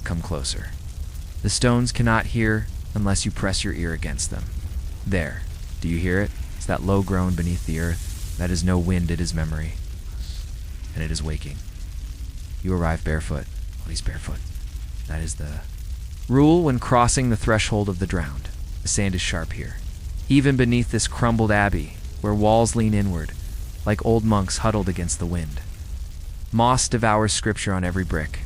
Come closer. The stones cannot hear unless you press your ear against them. There. Do you hear it? It's that low groan beneath the earth. That is no wind, it is memory. And it is waking. You arrive barefoot. Well, he's barefoot. That is the rule when crossing the threshold of the drowned. The sand is sharp here. Even beneath this crumbled abbey, where walls lean inward, like old monks huddled against the wind. Moss devours scripture on every brick.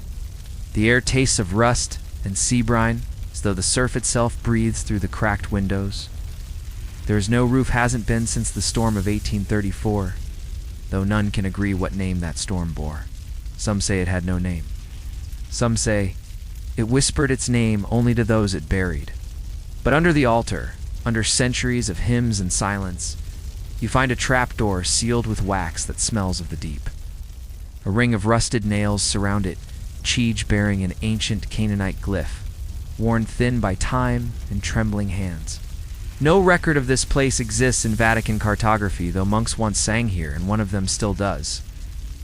The air tastes of rust and sea brine, as though the surf itself breathes through the cracked windows. There is no roof, hasn't been since the storm of 1834, though none can agree what name that storm bore. Some say it had no name. Some say it whispered its name only to those it buried. But under the altar, under centuries of hymns and silence, you find a trapdoor sealed with wax that smells of the deep. A ring of rusted nails surround it, each bearing an ancient Canaanite glyph, worn thin by time and trembling hands. No record of this place exists in Vatican cartography, though monks once sang here, and one of them still does.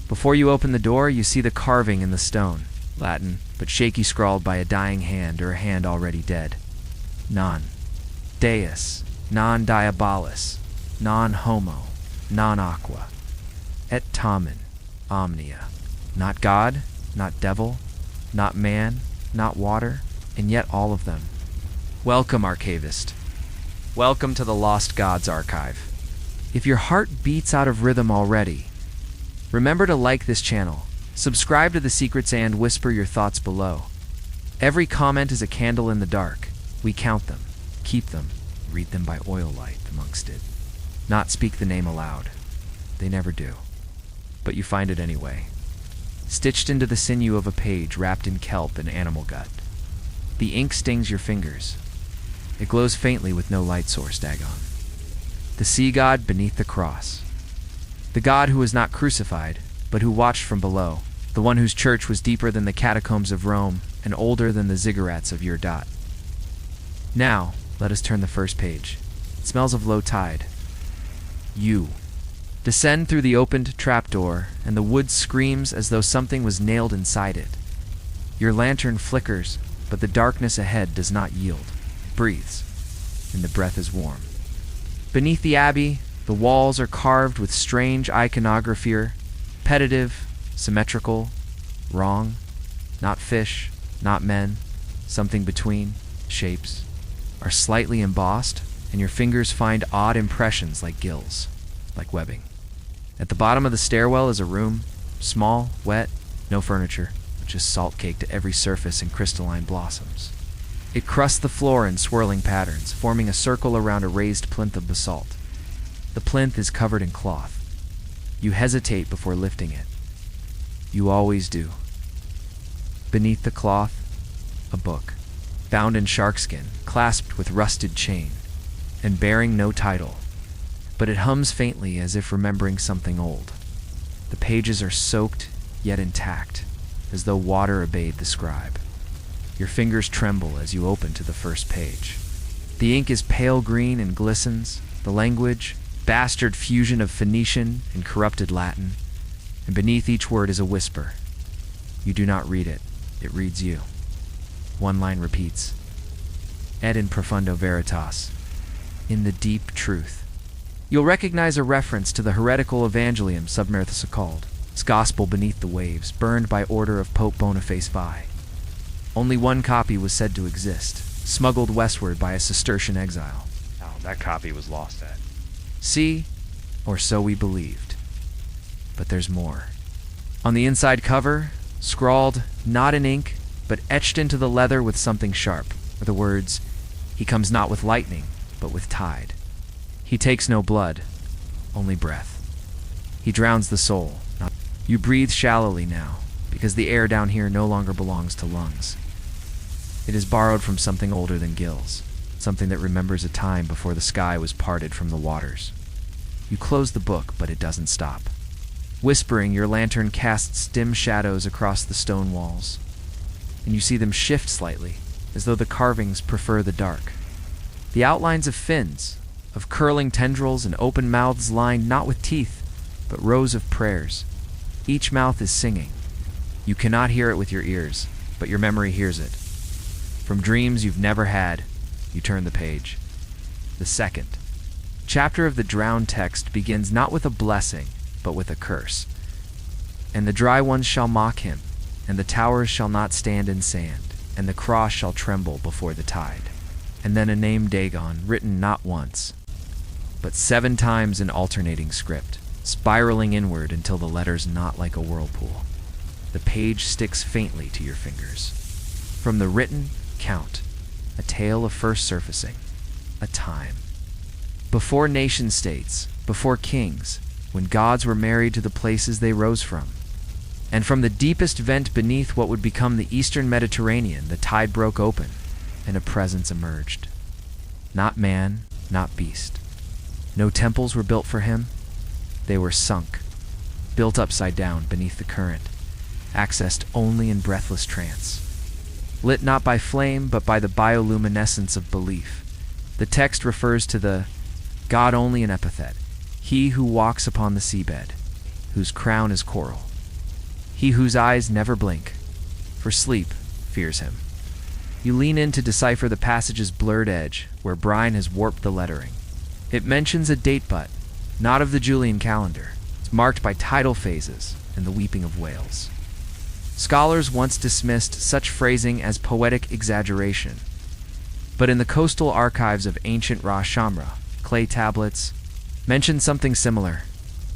Before you open the door, you see the carving in the stone, Latin, but shaky scrawled by a dying hand or a hand already dead. Non Deus, non diabolus, non homo, non aqua, et tamen, omnia. Not God, not devil, not man, not water, and yet all of them. Welcome, archivist. Welcome to the Lost Gods Archive. If your heart beats out of rhythm already, remember to like this channel, subscribe to The Secrets, and whisper your thoughts below. Every comment is a candle in the dark. We count them, keep them, read them by oil light, the monks did. Not speak the name aloud. They never do. But you find it anyway. Stitched into the sinew of a page wrapped in kelp and animal gut. The ink stings your fingers. It glows faintly with no light source, Dagon. The sea god beneath the cross. The god who was not crucified, but who watched from below. The one whose church was deeper than the catacombs of Rome and older than the ziggurats of your dot. Now, let us turn the first page. It smells of low tide. You descend through the opened trapdoor, and the wood screams as though something was nailed inside it. Your lantern flickers, but the darkness ahead does not yield. It breathes, and the breath is warm. Beneath the abbey, the walls are carved with strange iconography, repetitive, symmetrical, wrong, not fish, not men, something between, shapes, are slightly embossed, and your fingers find odd impressions like gills, like webbing. At the bottom of the stairwell is a room, small, wet, no furniture, just salt caked to every surface and crystalline blossoms. It crusts the floor in swirling patterns, forming a circle around a raised plinth of basalt. The plinth is covered in cloth. You hesitate before lifting it. You always do. Beneath the cloth, a book, bound in sharkskin, clasped with rusted chain, and bearing no title. But it hums faintly as if remembering something old. The pages are soaked, yet intact, as though water obeyed the scribe. Your fingers tremble as you open to the first page. The ink is pale green and glistens, the language, bastard fusion of Phoenician and corrupted Latin, and beneath each word is a whisper. You do not read it, it reads you. One line repeats, et in profundo veritas, in the deep truth. You'll recognize a reference to the heretical Evangelium submerthus called, its gospel beneath the waves, burned by order of Pope Boniface V. Only one copy was said to exist, smuggled westward by a Cistercian exile. Oh, that copy was lost at. See, or so we believed. But there's more. On the inside cover, scrawled, not in ink, but etched into the leather with something sharp, are the words, "He comes not with lightning, but with tide. He takes no blood, only breath. He drowns the soul." You breathe shallowly now, because the air down here no longer belongs to lungs. It is borrowed from something older than gills, something that remembers a time before the sky was parted from the waters. You close the book, but it doesn't stop. Whispering, your lantern casts dim shadows across the stone walls, and you see them shift slightly, as though the carvings prefer the dark. The outlines of fins, of curling tendrils and open mouths lined not with teeth, but rows of prayers. Each mouth is singing. You cannot hear it with your ears, but your memory hears it. From dreams you've never had, you turn the page. The second chapter of the drowned text begins not with a blessing, but with a curse. And the dry ones shall mock him, and the towers shall not stand in sand, and the cross shall tremble before the tide. And then a name Dagon, written not once, but 7 times in alternating script, spiraling inward until the letters knot like a whirlpool. The page sticks faintly to your fingers. From the written count, a tale of first surfacing, a time. Before nation-states, before kings, when gods were married to the places they rose from. And from the deepest vent beneath what would become the eastern Mediterranean, the tide broke open, and a presence emerged. Not man, not beast. No temples were built for him. They were sunk, built upside down beneath the current, accessed only in breathless trance. Lit not by flame, but by the bioluminescence of belief. The text refers to the God only an epithet, he who walks upon the seabed, whose crown is coral, he whose eyes never blink, for sleep fears him. You lean in to decipher the passage's blurred edge, where brine has warped the lettering. It mentions a date but, not of the Julian calendar. It's marked by tidal phases and the weeping of whales. Scholars once dismissed such phrasing as poetic exaggeration, but in the coastal archives of ancient Ras Shamra, clay tablets mention something similar,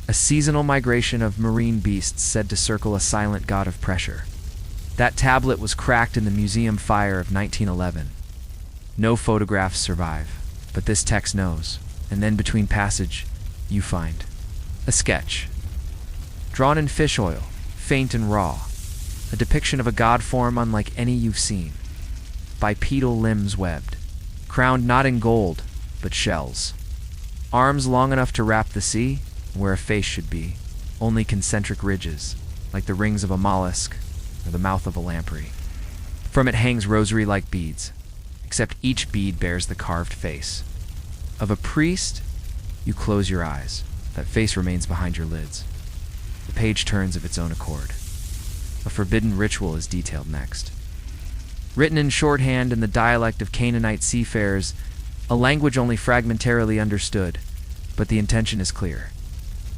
a seasonal migration of marine beasts said to circle a silent god of pressure. That tablet was cracked in the museum fire of 1911. No photographs survive, but this text knows, and then between passage, you find a sketch, drawn in fish oil, faint and raw, a depiction of a god form unlike any you've seen, bipedal limbs webbed, crowned not in gold, but shells, arms long enough to wrap the sea, where a face should be, only concentric ridges, like the rings of a mollusk or the mouth of a lamprey. From it hangs rosary-like beads, except each bead bears the carved face. Of a priest, you close your eyes. That face remains behind your lids. The page turns of its own accord. A forbidden ritual is detailed next. Written in shorthand in the dialect of Canaanite seafarers, a language only fragmentarily understood, but the intention is clear.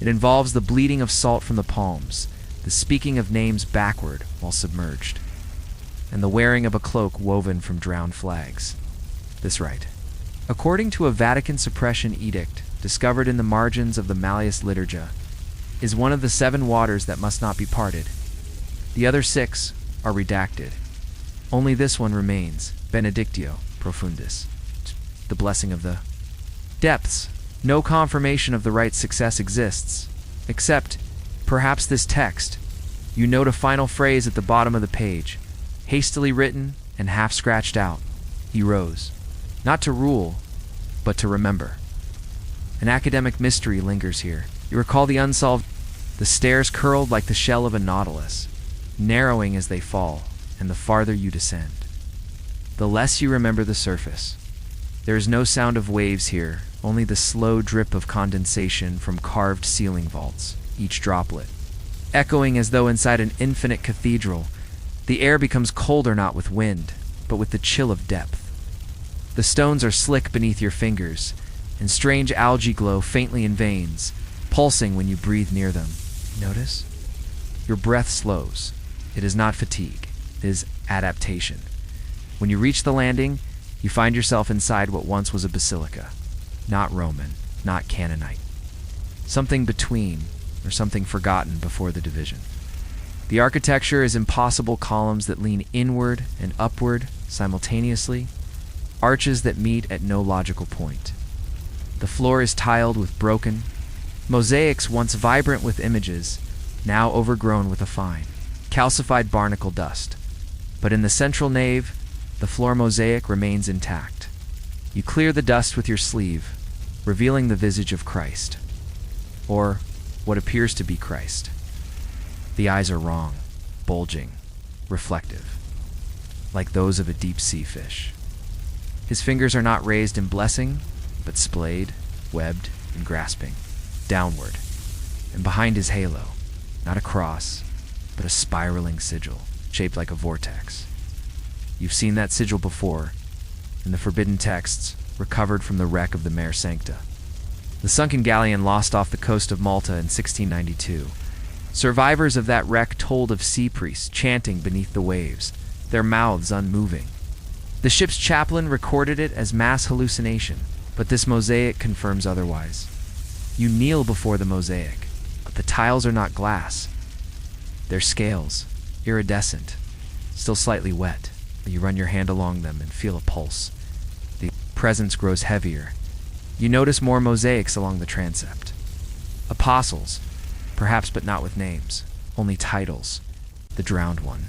It involves the bleeding of salt from the palms, the speaking of names backward while submerged, and the wearing of a cloak woven from drowned flags. This rite, according to a Vatican suppression edict discovered in the margins of the Malleus Liturgia, is one of the 7 waters that must not be parted. The other 6 are redacted. Only this one remains, benedictio profundis, the blessing of the depths. No confirmation of the rite's success exists, except, perhaps this text. You note a final phrase at the bottom of the page, hastily written and half scratched out. He rose, not to rule, but to remember. An academic mystery lingers here. You recall the unsolved, the stairs curled like the shell of a nautilus, narrowing as they fall, and the farther you descend, the less you remember the surface. There is no sound of waves here, only the slow drip of condensation from carved ceiling vaults, each droplet, echoing as though inside an infinite cathedral. The air becomes colder not with wind, but with the chill of depth. The stones are slick beneath your fingers, and strange algae glow faintly in veins, pulsing when you breathe near them. Notice? Your breath slows. It is not fatigue, it is adaptation. When you reach the landing, you find yourself inside what once was a basilica. Not Roman, not Canaanite. Something between, or something forgotten before the division. The architecture is impossible columns that lean inward and upward simultaneously, arches that meet at no logical point. The floor is tiled with broken mosaics once vibrant with images, now overgrown with a fine, calcified barnacle dust. But in the central nave, the floor mosaic remains intact. You clear the dust with your sleeve, revealing the visage of Christ, or what appears to be Christ. The eyes are wrong, bulging, reflective, like those of a deep-sea fish. His fingers are not raised in blessing, but splayed, webbed, and grasping, downward, and behind his halo, not a cross, but a spiraling sigil, shaped like a vortex. You've seen that sigil before, in the forbidden texts recovered from the wreck of the Mare Sancta. The sunken galleon lost off the coast of Malta in 1692. Survivors of that wreck told of sea priests chanting beneath the waves, their mouths unmoving. The ship's chaplain recorded it as mass hallucination, but this mosaic confirms otherwise. You kneel before the mosaic, but the tiles are not glass. They're scales, iridescent, still slightly wet. You run your hand along them and feel a pulse. The presence grows heavier. You notice more mosaics along the transept. Apostles, perhaps, but not with names, only titles. The drowned one.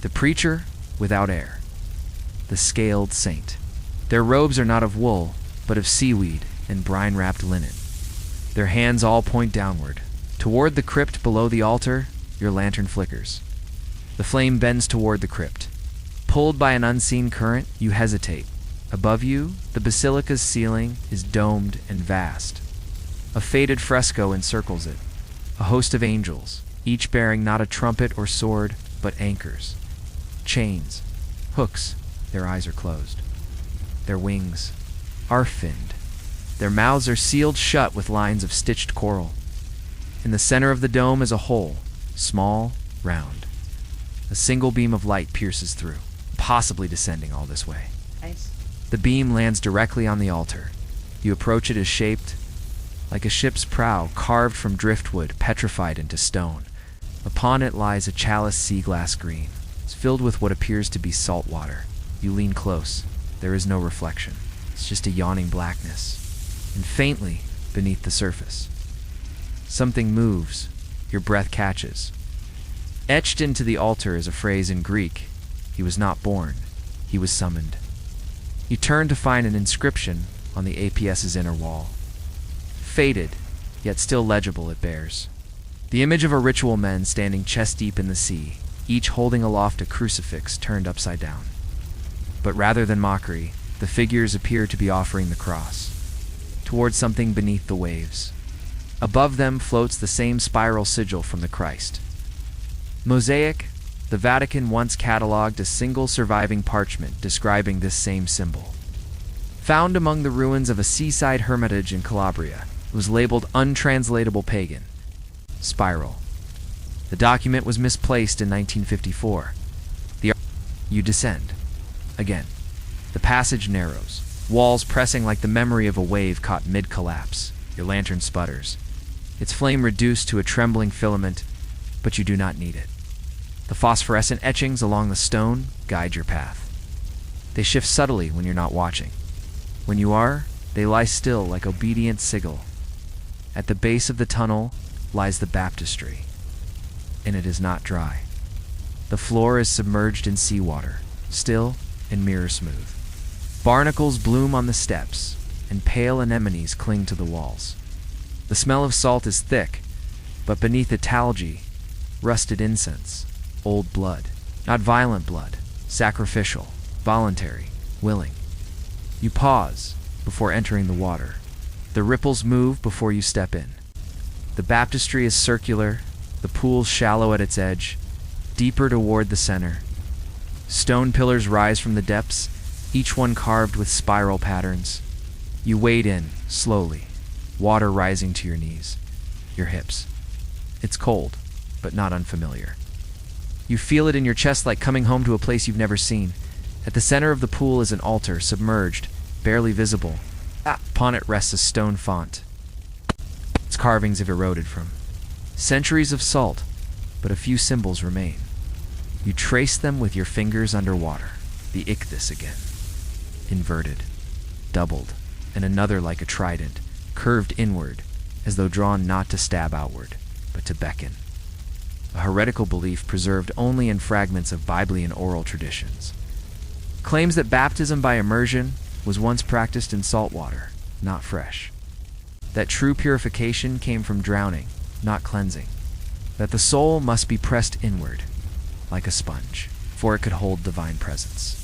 The preacher without air. The scaled saint. Their robes are not of wool, but of seaweed and brine-wrapped linen. Their hands all point downward. Toward the crypt below the altar, your lantern flickers. The flame bends toward the crypt. Pulled by an unseen current, you hesitate. Above you, the basilica's ceiling is domed and vast. A faded fresco encircles it. A host of angels, each bearing not a trumpet or sword, but anchors. Chains. Hooks. Their eyes are closed. Their wings are finned. Their mouths are sealed shut with lines of stitched coral. In the center of the dome is a hole, small, round. A single beam of light pierces through, possibly descending all this way. Nice. The beam lands directly on the altar. You approach it as shaped like a ship's prow carved from driftwood, petrified into stone. Upon it lies a chalice sea glass green. It's filled with what appears to be salt water. You lean close. There is no reflection. It's just a yawning blackness. And faintly, beneath the surface, something moves. Your breath catches. Etched into the altar is a phrase in Greek. He was not born. He was summoned. You turn to find an inscription on the APS's inner wall. Faded, yet still legible it bears. The image of a ritual men standing chest-deep in the sea, each holding aloft a crucifix turned upside down. But rather than mockery, the figures appear to be offering the cross towards something beneath the waves. Above them floats the same spiral sigil from the Christ. Mosaic, the Vatican once catalogued a single surviving parchment describing this same symbol. Found among the ruins of a seaside hermitage in Calabria, it was labeled untranslatable pagan. Spiral. The document was misplaced in 1954. You descend. Again. The passage narrows, walls pressing like the memory of a wave caught mid-collapse. Your lantern sputters. Its flame reduced to a trembling filament, but you do not need it. The phosphorescent etchings along the stone guide your path. They shift subtly when you're not watching. When you are, they lie still like obedient sigil. At the base of the tunnel lies the baptistry, and it is not dry. The floor is submerged in seawater, still and mirror smooth. Barnacles bloom on the steps, and pale anemones cling to the walls. The smell of salt is thick, but beneath it talgy, rusted incense, old blood. Not violent blood, sacrificial, voluntary, willing. You pause before entering the water. The ripples move before you step in. The baptistry is circular, the pool shallow at its edge, deeper toward the center. Stone pillars rise from the depths, each one carved with spiral patterns. You wade in, slowly, water rising to your knees, your hips. It's cold, but not unfamiliar. You feel it in your chest like coming home to a place you've never seen. At the center of the pool is an altar, submerged, barely visible. Upon it rests a stone font. Its carvings have eroded from centuries of salt, but a few symbols remain. You trace them with your fingers underwater. The ichthys again. Inverted, doubled, and another like a trident, curved inward, as though drawn not to stab outward, but to beckon. A heretical belief preserved only in fragments of Biblian oral traditions. Claims that baptism by immersion was once practiced in salt water, not fresh. That true purification came from drowning, not cleansing. That the soul must be pressed inward, like a sponge, for it could hold divine presence.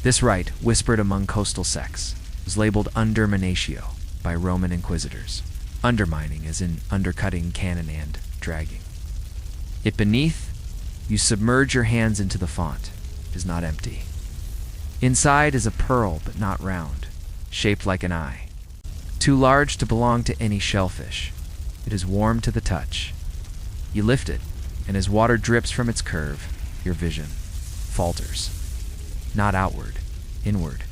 This rite, whispered among coastal sects, was labeled underminatio by Roman inquisitors. Undermining as in undercutting canon and dragging. It beneath, you submerge your hands into the font. is not empty. Inside is a pearl, but not round, shaped like an eye. Too large to belong to any shellfish. It is warm to the touch. You lift it, and as water drips from its curve, your vision falters. Not outward, inward.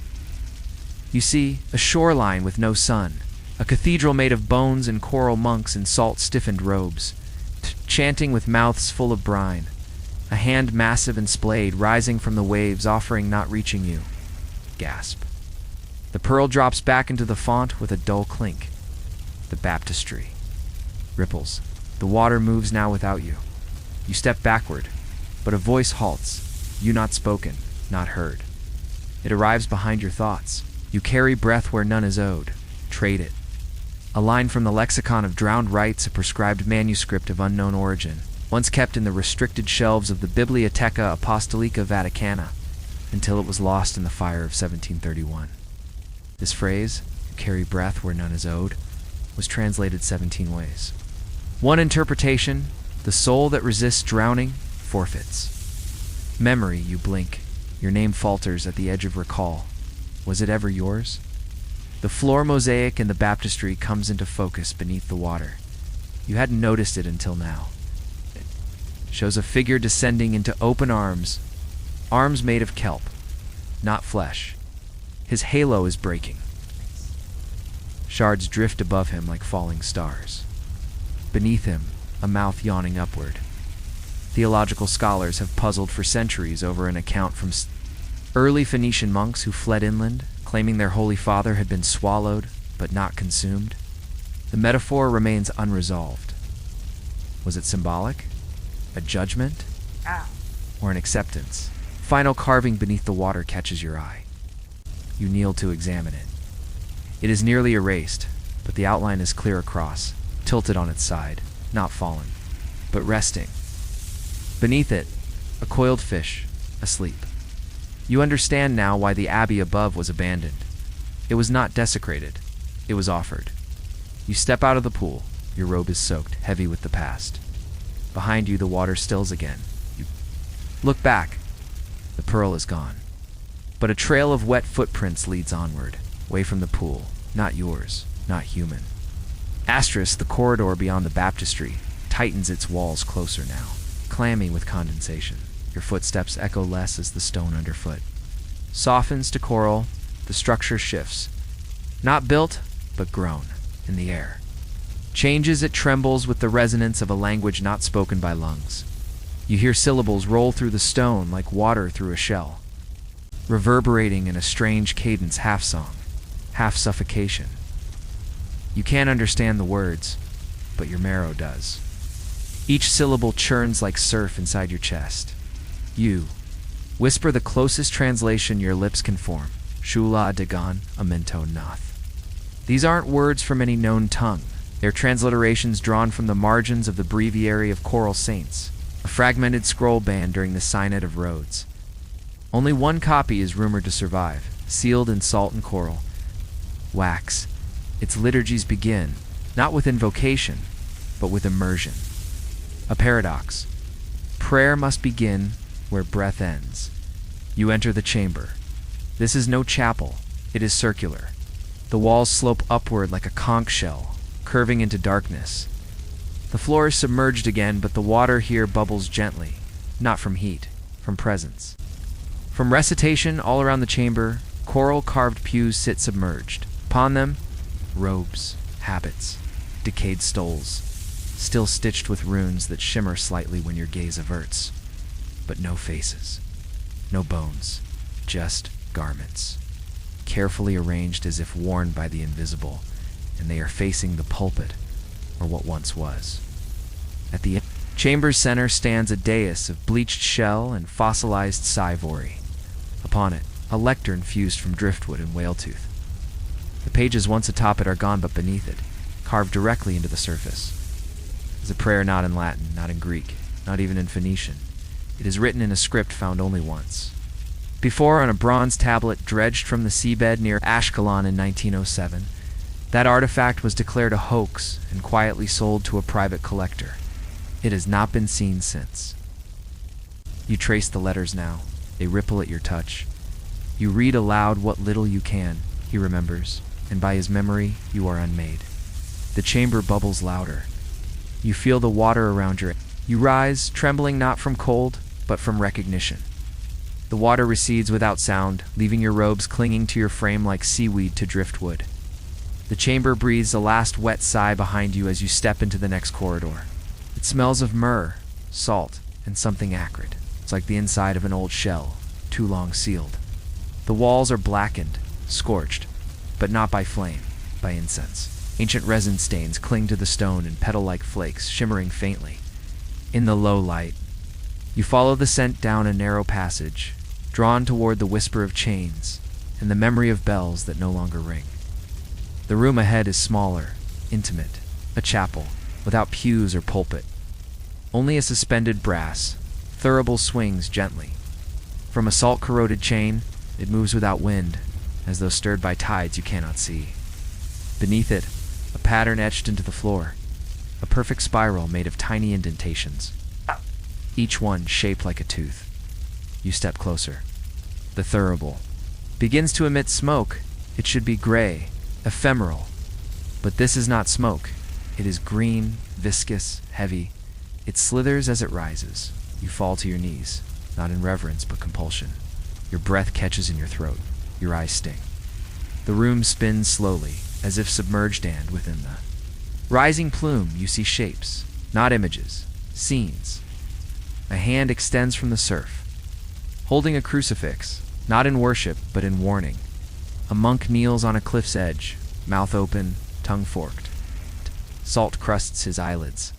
You see a shoreline with no sun, a cathedral made of bones and coral monks in salt-stiffened robes, chanting with mouths full of brine, a hand massive and splayed rising from the waves offering not reaching you. Gasp. The pearl drops back into the font with a dull clink. The baptistry. Ripples. The water moves now without you. You step backward, but a voice halts, you not spoken, not heard. It arrives behind your thoughts. You carry breath where none is owed. Trade it. A line from the lexicon of drowned rites, a prescribed manuscript of unknown origin, once kept in the restricted shelves of the Bibliotheca Apostolica Vaticana, until it was lost in the fire of 1731. This phrase, "you carry breath where none is owed," was translated 17 ways. One interpretation, the soul that resists drowning forfeits. Memory, you blink. Your name falters at the edge of recall. Was it ever yours? The floor mosaic in the baptistry comes into focus beneath the water. You hadn't noticed it until now. It shows a figure descending into open arms, arms made of kelp, not flesh. His halo is breaking. Shards drift above him like falling stars. Beneath him, a mouth yawning upward. Theological scholars have puzzled for centuries over an account from early Phoenician monks who fled inland, claiming their Holy Father had been swallowed but not consumed. The metaphor remains unresolved. Was it symbolic? A judgment? Or an acceptance? Final carving beneath the water catches your eye. You kneel to examine it. It is nearly erased, but the outline is clear across, tilted on its side, not fallen, but resting. Beneath it, a coiled fish, asleep. You understand now why the abbey above was abandoned. It was not desecrated. It was offered. You step out of the pool. Your robe is soaked, heavy with the past. Behind you, the water stills again. You look back. The pearl is gone. But a trail of wet footprints leads onward, away from the pool. Not yours, not human. Asterisk, the corridor beyond the baptistry, tightens its walls closer now, clammy with condensation. Your footsteps echo less as the stone underfoot softens to coral. The structure shifts. Not built, but grown, in the air. Changes, it trembles with the resonance of a language not spoken by lungs. You hear syllables roll through the stone like water through a shell, reverberating in a strange cadence, half song, half suffocation. You can't understand the words, but your marrow does. Each syllable churns like surf inside your chest. You whisper the closest translation your lips can form. Shula Dagon Amento Nath. These aren't words from any known tongue. They're transliterations drawn from the margins of the breviary of choral saints, a fragmented scroll banned during the Synod of Rhodes. Only one copy is rumored to survive, sealed in salt and coral. Wax. Its liturgies begin, not with invocation, but with immersion. A paradox. Prayer must begin where breath ends. You enter the chamber. This is no chapel. It is circular. The walls slope upward like a conch shell, curving into darkness. The floor is submerged again, but the water here bubbles gently, not from heat, from presence. From recitation all around the chamber, coral-carved pews sit submerged. Upon them, robes, habits, decayed stoles, still stitched with runes that shimmer slightly when your gaze averts. But no faces, no bones, just garments, carefully arranged as if worn by the invisible, and they are facing the pulpit, or what once was. At the chamber's center stands a dais of bleached shell and fossilized ivory. Upon it, a lectern fused from driftwood and whale-tooth. The pages once atop it are gone, but beneath it, carved directly into the surface, is a prayer not in Latin, not in Greek, not even in Phoenician. It is written in a script found only once. Before, on a bronze tablet dredged from the seabed near Ashkelon in 1907, that artifact was declared a hoax and quietly sold to a private collector. It has not been seen since. You trace the letters now, They ripple at your touch. You read aloud what little you can, he remembers, and by his memory you are unmade. The chamber bubbles louder. You feel the water around your... You rise, trembling not from cold, but from recognition. The water recedes without sound, leaving your robes clinging to your frame like seaweed to driftwood. The chamber breathes a last wet sigh behind you as you step into the next corridor. It smells of myrrh, salt, and something acrid. It's like the inside of an old shell, too long sealed. The walls are blackened, scorched, but not by flame, by incense. Ancient resin stains cling to the stone in petal-like flakes, shimmering faintly. In the low light, you follow the scent down a narrow passage, drawn toward the whisper of chains and the memory of bells that no longer ring. The room ahead is smaller, intimate, a chapel, without pews or pulpit. Only a suspended brass, thurible swings gently. From a salt-corroded chain, it moves without wind, as though stirred by tides you cannot see. Beneath it, a pattern etched into the floor, a perfect spiral made of tiny indentations, each one shaped like a tooth. You step closer. The thurible begins to emit smoke. It should be gray, ephemeral. But this is not smoke. It is green, viscous, heavy. It slithers as it rises. You fall to your knees, not in reverence but compulsion. Your breath catches in your throat. Your eyes sting. The room spins slowly, as if submerged, and within the rising plume you see shapes, not images, scenes. A hand extends from the surf, holding a crucifix, not in worship but in warning. A monk kneels on a cliff's edge, mouth open, tongue forked. Salt crusts his eyelids.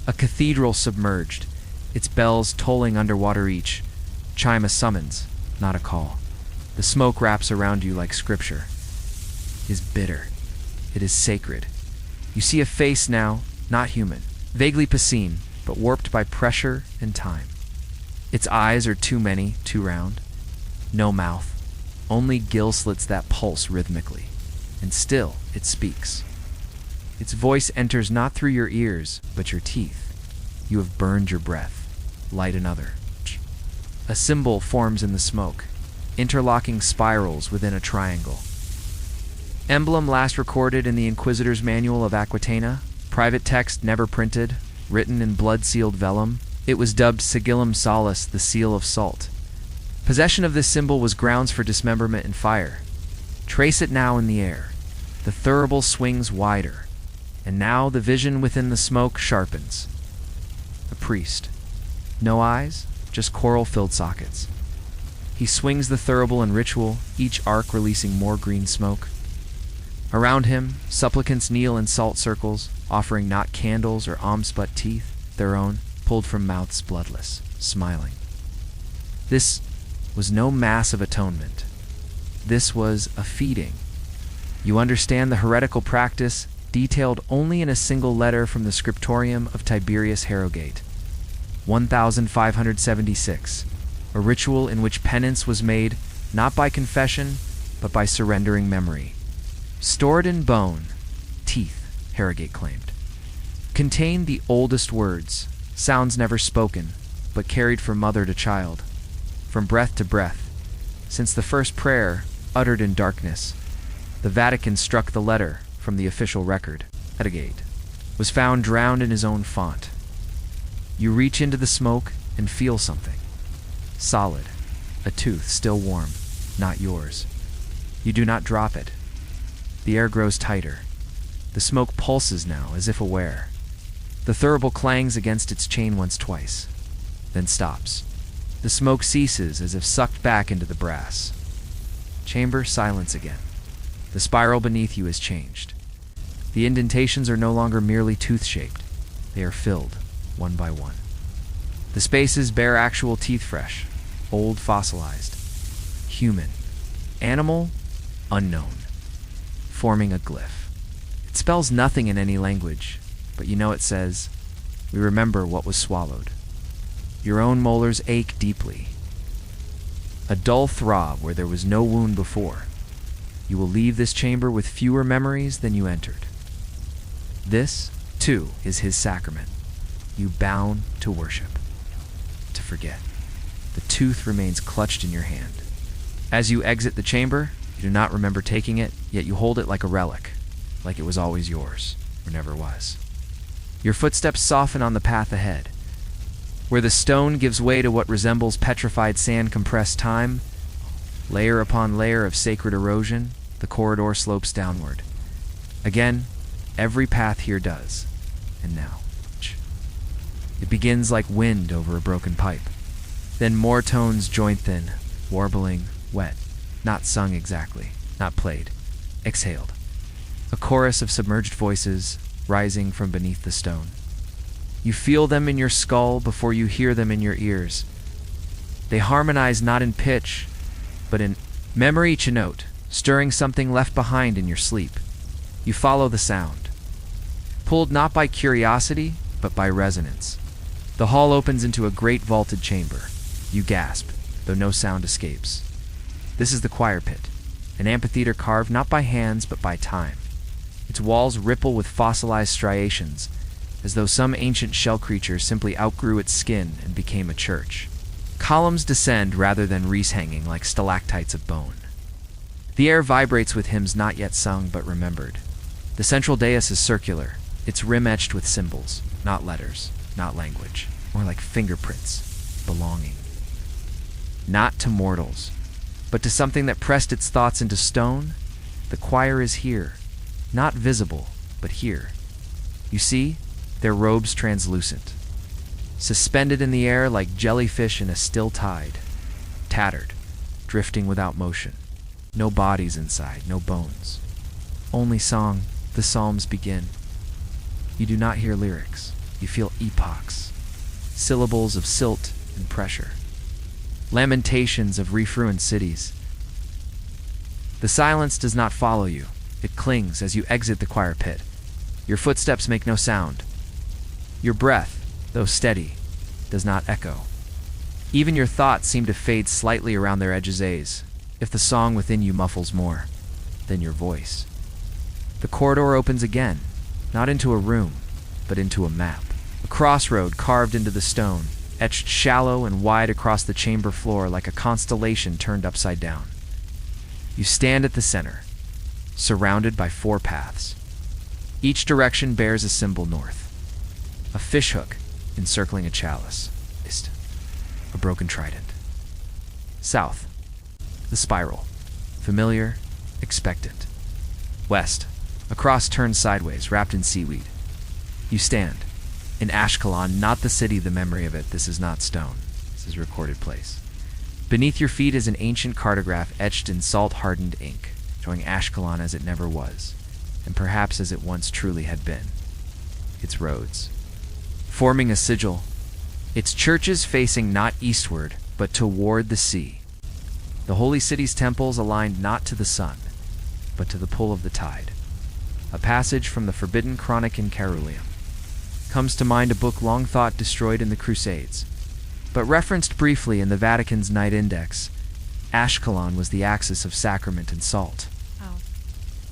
A cathedral submerged, its bells tolling underwater each, chime a summons, not a call. The smoke wraps around you like scripture. It is bitter. It is sacred. You see a face now, not human, vaguely piscine, but warped by pressure and time. Its eyes are too many, too round. No mouth, only gill slits that pulse rhythmically. And still, it speaks. Its voice enters not through your ears, but your teeth. You have burned your breath. Light another. A symbol forms in the smoke, interlocking spirals within a triangle. Emblem last recorded in the Inquisitor's Manual of Aquitania, private text never printed, written in blood-sealed vellum. It was dubbed Sigillum Salus, the seal of salt. Possession of this symbol was grounds for dismemberment and fire. Trace it now in the air. The thurible swings wider, and now the vision within the smoke sharpens. A priest. No eyes, just coral-filled sockets. He swings the thurible in ritual, each arc releasing more green smoke. Around him, supplicants kneel in salt circles, offering not candles or alms but teeth, their own, pulled from mouths bloodless, smiling. This was no mass of atonement. This was a feeding. You understand the heretical practice detailed only in a single letter from the scriptorium of Tiberius Harrogate, 1576, a ritual in which penance was made not by confession, but by surrendering memory. Stored in bone, teeth, Harrogate claimed, contained the oldest words, sounds never spoken, but carried from mother to child, from breath to breath, since the first prayer, uttered in darkness. The Vatican struck the letter from the official record. Harrogate was found drowned in his own font. You reach into the smoke and feel something. Solid, a tooth still warm, not yours. You do not drop it. The air grows tighter. The smoke pulses now, as if aware. The thurible clangs against its chain once twice, then stops. The smoke ceases as if sucked back into the brass. Chamber silence again. The spiral beneath you has changed. The indentations are no longer merely tooth-shaped. They are filled, one by one. The spaces bear actual teeth fresh, old fossilized. Human. Animal, unknown. Forming a glyph. It spells nothing in any language, but you know it says, "We remember what was swallowed." Your own molars ache deeply. A dull throb where there was no wound before. You will leave this chamber with fewer memories than you entered. This, too, is his sacrament. You bound to worship, to forget. The tooth remains clutched in your hand. As you exit the chamber, you do not remember taking it, yet you hold it like a relic, like it was always yours, or never was. Your footsteps soften on the path ahead. Where the stone gives way to what resembles petrified sand compressed time, layer upon layer of sacred erosion, the corridor slopes downward. Again, every path here does. And now, it begins like wind over a broken pipe. Then more tones join thin, warbling, wet, not sung exactly, not played, exhaled. A chorus of submerged voices rising from beneath the stone. You feel them in your skull before you hear them in your ears. They harmonize not in pitch, but in memory each a note, stirring something left behind in your sleep. You follow the sound, pulled not by curiosity, but by resonance. The hall opens into a great vaulted chamber. You gasp, though no sound escapes. This is the choir pit, an amphitheater carved not by hands, but by time. Its walls ripple with fossilized striations, as though some ancient shell creature simply outgrew its skin and became a church. Columns descend rather than wreaths hanging like stalactites of bone. The air vibrates with hymns not yet sung but remembered. The central dais is circular, its rim etched with symbols, not letters, not language, more like fingerprints, belonging. Not to mortals, but to something that pressed its thoughts into stone. The choir is here, not visible, but here. You see, their robes translucent, suspended in the air like jellyfish in a still tide, tattered, drifting without motion. No bodies inside, no bones. Only song. The psalms begin. You do not hear lyrics. You feel epochs, syllables of silt and pressure, lamentations of refruined cities. The silence does not follow you. It clings as you exit the choir pit. Your footsteps make no sound. Your breath, though steady, does not echo. Even your thoughts seem to fade slightly around their edges, if the song within you muffles more than your voice. The corridor opens again, not into a room, but into a map. A crossroad carved into the stone, etched shallow and wide across the chamber floor like a constellation turned upside down. You stand at the center, surrounded by 4 paths. Each direction bears a symbol north. A fishhook encircling a chalice. East, a broken trident. South, the spiral, familiar, expectant. West, a cross turned sideways, wrapped in seaweed. You stand in Ashkelon, not the city, the memory of it. This is not stone. This is a recorded place. Beneath your feet is an ancient cartograph etched in salt-hardened ink, showing Ashkelon as it never was, and perhaps as it once truly had been. Its roads, forming a sigil, its churches facing not eastward, but toward the sea. The holy city's temples aligned not to the sun, but to the pull of the tide. A passage from the forbidden chronic in Caruleum. Comes to mind a book long thought destroyed in the Crusades, but referenced briefly in the Vatican's Night Index. Ashkelon was the axis of sacrament and salt,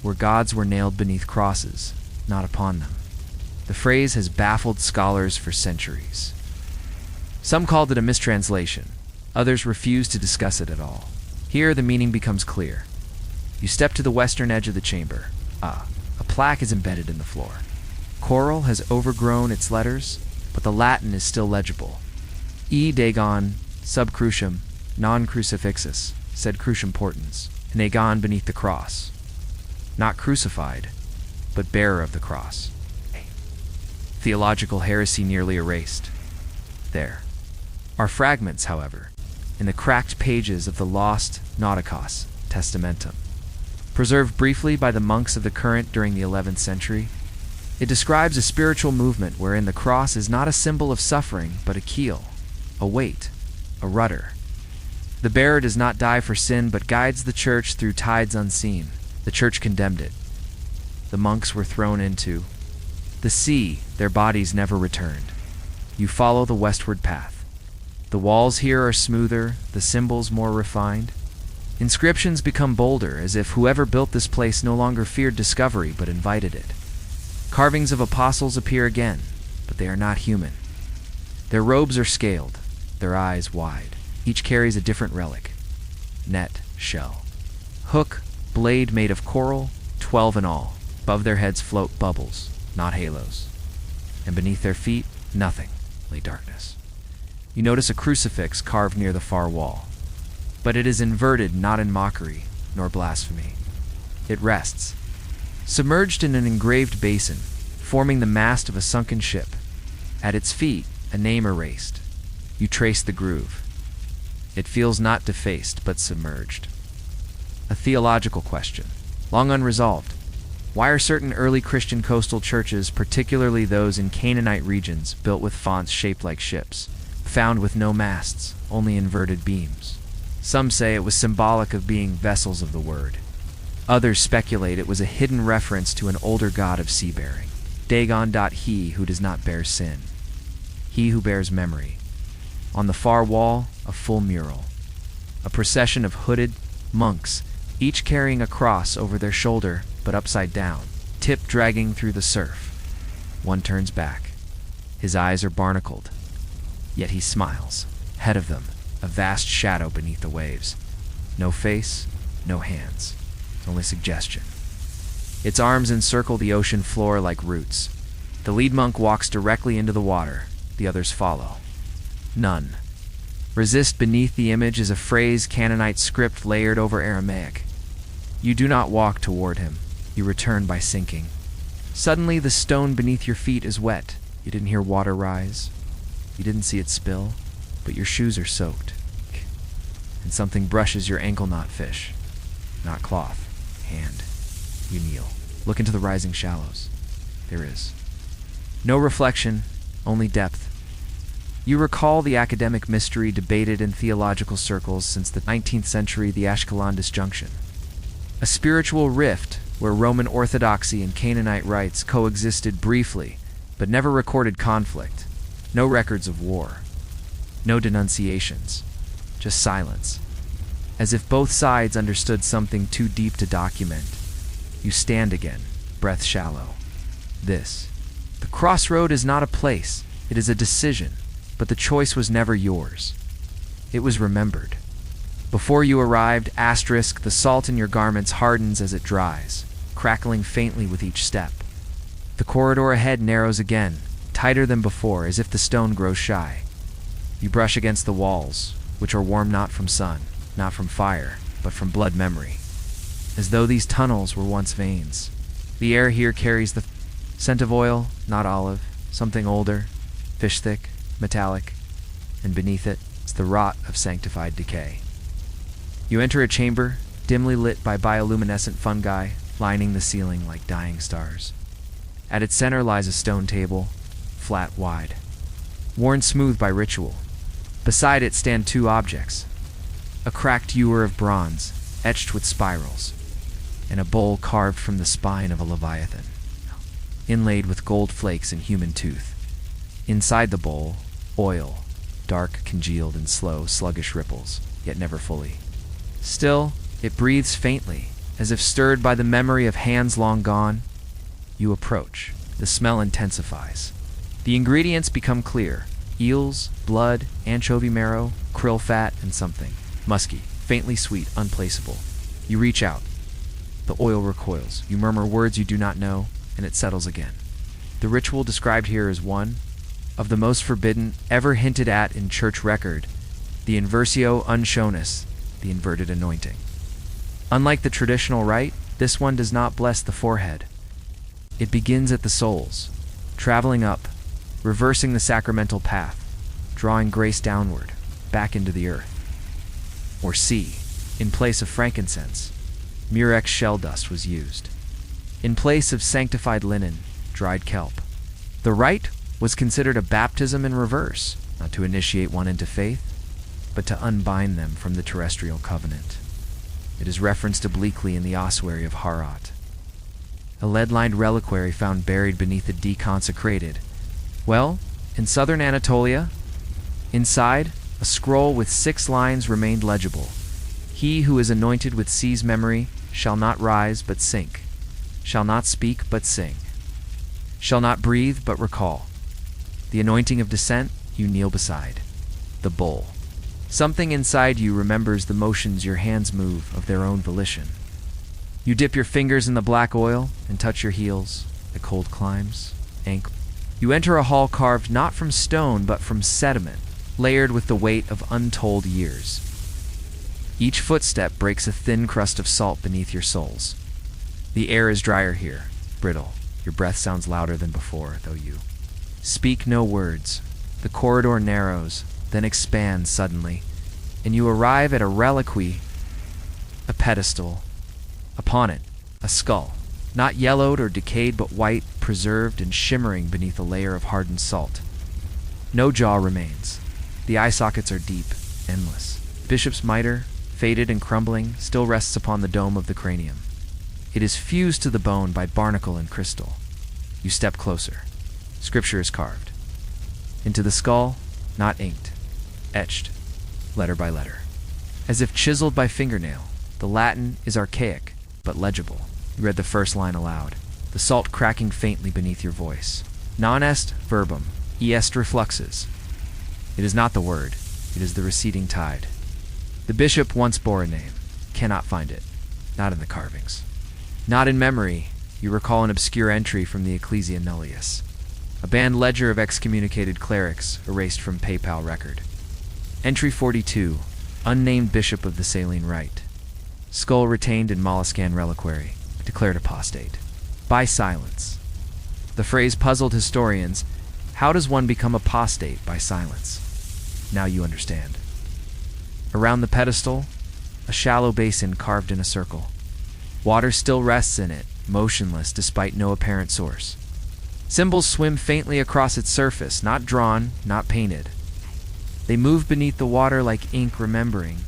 where gods were nailed beneath crosses, not upon them. The phrase has baffled scholars for centuries. Some called it a mistranslation. Others refused to discuss it at all. Here, the meaning becomes clear. You step to the western edge of the chamber. A plaque is embedded in the floor. Coral has overgrown its letters, but the Latin is still legible. E Dagon, sub crucium, non crucifixus, sed crucium portans, an agon beneath the cross. Not crucified, but bearer of the cross. Theological heresy nearly erased. There are fragments, however, in the cracked pages of the lost Nauticos Testamentum. Preserved briefly by the monks of the current during the 11th century, it describes a spiritual movement wherein the cross is not a symbol of suffering, but a keel, a weight, a rudder. The bearer does not die for sin, but guides the church through tides unseen. The church condemned it. The monks were thrown into the sea. Their bodies never returned. You follow the westward path. The walls here are smoother, the symbols more refined. Inscriptions become bolder, as if whoever built this place no longer feared discovery, but invited it. Carvings of apostles appear again, but they are not human. Their robes are scaled, their eyes wide. Each carries a different relic: net, shell, hook, blade made of coral, 12 in all. Above their heads float bubbles, not halos. And beneath their feet, nothing, lay darkness. You notice a crucifix carved near the far wall. But it is inverted, not in mockery, nor blasphemy. It rests, submerged in an engraved basin, forming the mast of a sunken ship. At its feet, a name erased. You trace the groove. It feels not defaced, but submerged. A theological question, long unresolved. Why are certain early Christian coastal churches, particularly those in Canaanite regions, built with fonts shaped like ships, found with no masts, only inverted beams? Some say it was symbolic of being vessels of the word. Others speculate it was a hidden reference to an older god of seabearing. Dagon. He who does not bear sin. He who bears memory. On the far wall, a full mural. A procession of hooded monks, each carrying a cross over their shoulder, but upside down, tip dragging through the surf. One turns back. His eyes are barnacled, yet he smiles. Ahead of them, a vast shadow beneath the waves. No face, no hands, only suggestion. Its arms encircle the ocean floor like roots. The lead monk walks directly into the water. The others follow. None. Resist beneath the image is a phrase Canaanite script layered over Aramaic. You do not walk toward him. You return by sinking. Suddenly, the stone beneath your feet is wet. You didn't hear water rise. You didn't see it spill, but your shoes are soaked. And something brushes your ankle, not fish, not cloth, hand. You kneel. Look into the rising shallows. There is no reflection, only depth. You recall the academic mystery debated in theological circles since the 19th century, the Ashkelon disjunction. A spiritual rift where Roman Orthodoxy and Canaanite rites coexisted briefly, but never recorded conflict. No records of war. No denunciations. Just silence. As if both sides understood something too deep to document. You stand again, breath shallow. The crossroad is not a place, it is a decision, but the choice was never yours. It was remembered. Before you arrived, the salt in your garments hardens as it dries, crackling faintly with each step. The corridor ahead narrows again, tighter than before, as if the stone grows shy. You brush against the walls, which are warm not from sun, not from fire, but from blood memory. As though these tunnels were once veins. The air here carries the scent of oil, not olive, something older, fish-thick, metallic, and beneath it is the rot of sanctified decay. You enter a chamber, dimly lit by bioluminescent fungi, lining the ceiling like dying stars. At its center lies a stone table, flat wide, worn smooth by ritual. Beside it stand two objects: a cracked ewer of bronze, etched with spirals, and a bowl carved from the spine of a leviathan, inlaid with gold flakes and human tooth. Inside the bowl, oil, dark, congealed in slow, sluggish ripples, yet never fully. Still, it breathes faintly, as if stirred by the memory of hands long gone. You approach. The smell intensifies. The ingredients become clear: eels, blood, anchovy marrow, krill fat, and something musky, faintly sweet, unplaceable. You reach out. The oil recoils. You murmur words you do not know, and it settles again. The ritual described here is one of the most forbidden ever hinted at in church record: the inversio unctionis, the inverted anointing. Unlike the traditional rite, this one does not bless the forehead. It begins at the soles, traveling up, reversing the sacramental path, drawing grace downward, back into the earth. Or C, in place of frankincense, murex shell dust was used. In place of sanctified linen, dried kelp. The rite was considered a baptism in reverse, not to initiate one into faith, but to unbind them from the terrestrial covenant. It is referenced obliquely in the ossuary of Harat, a lead-lined reliquary found buried beneath the deconsecrated. Well, in southern Anatolia, inside, a scroll with 6 lines remained legible. He who is anointed with C's memory shall not rise but sink, shall not speak but sing, shall not breathe but recall. The anointing of descent you kneel beside. The bowl. Something inside you remembers the motions your hands move of their own volition. You dip your fingers in the black oil and touch your heels, the cold climbs, ankle. You enter a hall carved not from stone but from sediment, layered with the weight of untold years. Each footstep breaks a thin crust of salt beneath your soles. The air is drier here, brittle. Your breath sounds louder than before, though you speak no words. The corridor narrows, then expands suddenly, and you arrive at a reliquary, a pedestal. Upon it, a skull, not yellowed or decayed but white, preserved and shimmering beneath a layer of hardened salt. No jaw remains. The eye sockets are deep, endless. Bishop's mitre, faded and crumbling, still rests upon the dome of the cranium. It is fused to the bone by barnacle and crystal. You step closer. Scripture is carved into the skull, not inked, etched, letter by letter. As if chiseled by fingernail, the Latin is archaic, but legible. You read the first line aloud, the salt cracking faintly beneath your voice. Non est verbum, est refluxes. It is not the word, it is the receding tide. The bishop once bore a name, cannot find it, not in the carvings. Not in memory, you recall an obscure entry from the Ecclesia Nullius, a banned ledger of excommunicated clerics erased from papal record. Entry 42, unnamed bishop of the Saline Rite. Skull retained in molluscan reliquary, declared apostate. By silence. The phrase puzzled historians. How does one become apostate by silence? Now you understand. Around the pedestal, a shallow basin carved in a circle. Water still rests in it, motionless despite no apparent source. Symbols swim faintly across its surface, not drawn, not painted. They move beneath the water like ink remembering.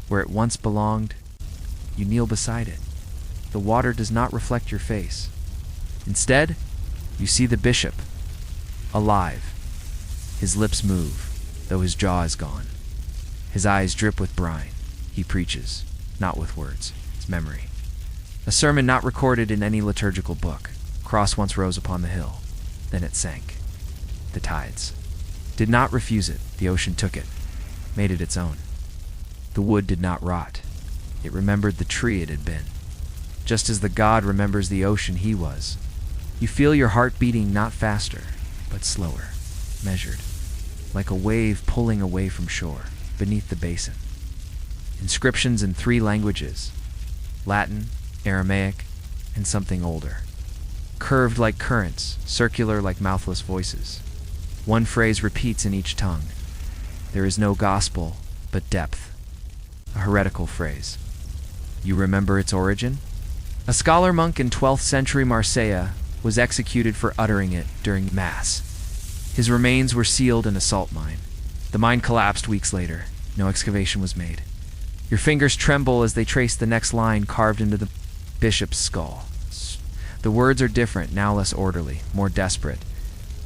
Where it once belonged, you kneel beside it. The water does not reflect your face. Instead, you see the bishop, alive. His lips move, though his jaw is gone. His eyes drip with brine. He preaches, not with words, it's memory. A sermon not recorded in any liturgical book. Cross once rose upon the hill, then it sank. The tides did not refuse it. The ocean took it, made it its own. The wood did not rot. It remembered the tree it had been. Just as the god remembers the ocean he was. You feel your heart beating not faster, but slower, measured, like a wave pulling away from shore, beneath the basin. Inscriptions in 3 languages, Latin, Aramaic, and something older. Curved like currents, circular like mouthless voices. One phrase repeats in each tongue. There is no gospel, but depth. A heretical phrase. You remember its origin? A scholar monk in 12th century Marseille was executed for uttering it during Mass. His remains were sealed in a salt mine. The mine collapsed weeks later. No excavation was made. Your fingers tremble as they trace the next line carved into the bishop's skull. The words are different, now less orderly, more desperate.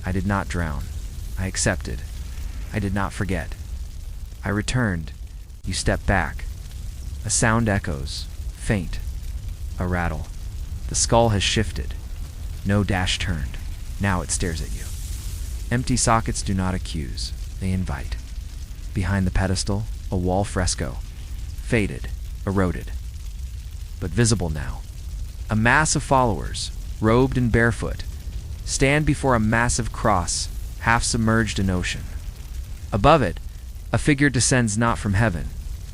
I did not drown. I accepted. I did not forget. I returned. You step back. A sound echoes, faint. A rattle. The skull has shifted. No dash turned. Now it stares at you. Empty sockets do not accuse. They invite. Behind the pedestal, a wall fresco. Faded, eroded, but visible now. A mass of followers, robed and barefoot, stand before a massive cross, half submerged in ocean. Above it, a figure descends not from heaven,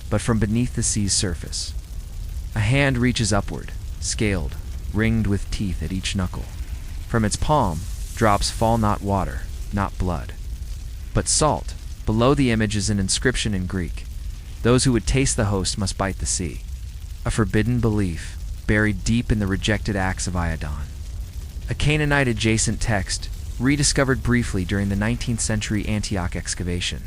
but from beneath the sea's surface. A hand reaches upward, scaled, ringed with teeth at each knuckle. From its palm, drops fall not water, not blood, but salt. Below the image is an inscription in Greek. Those who would taste the host must bite the sea. A forbidden belief, buried deep in the rejected acts of Iodon. A Canaanite-adjacent text, rediscovered briefly during the 19th century Antioch excavation.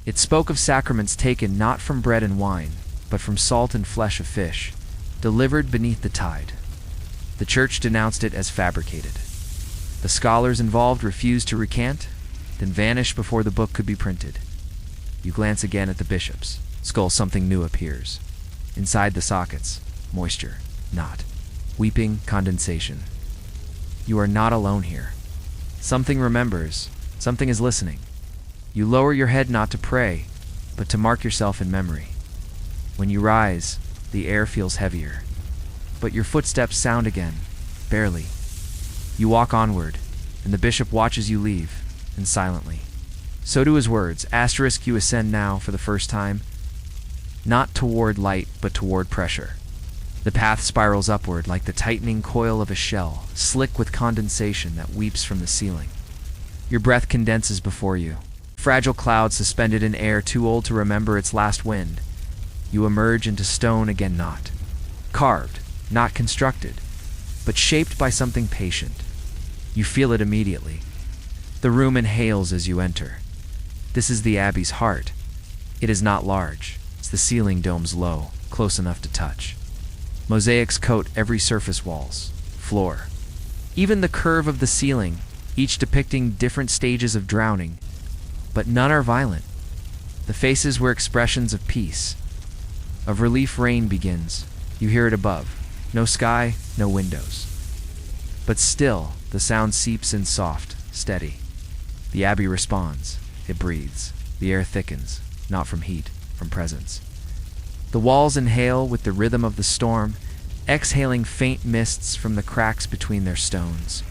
It spoke of sacraments taken not from bread and wine, but from salt and flesh of fish, delivered beneath the tide. The church denounced it as fabricated. The scholars involved refused to recant, then vanished before the book could be printed. You glance again at the bishop's skull. Something new appears. Inside the sockets, moisture, not. Weeping, condensation. You are not alone here. Something remembers. Something is listening. You lower your head not to pray, but to mark yourself in memory. When you rise, the air feels heavier, but your footsteps sound again, barely. You walk onward, and the bishop watches you leave, and silently. So do his words. Asterisk, you ascend now for the first time, not toward light, but toward pressure. The path spirals upward like the tightening coil of a shell, slick with condensation that weeps from the ceiling. Your breath condenses before you. Fragile cloud suspended in air too old to remember its last wind. You emerge into stone again, not carved, not constructed, but shaped by something patient. You feel it immediately. The room inhales as you enter. This is the abbey's heart. It is not large. It's the ceiling domes low, close enough to touch. Mosaics coat every surface, walls, floor. Even the curve of the ceiling, each depicting different stages of drowning, but none are violent. The faces were expressions of peace. Of relief, rain begins. You hear it above. No sky, no windows. But still, the sound seeps in soft, steady. The abbey responds. It breathes. The air thickens, not from heat, from presence. The walls inhale with the rhythm of the storm, exhaling faint mists from the cracks between their stones.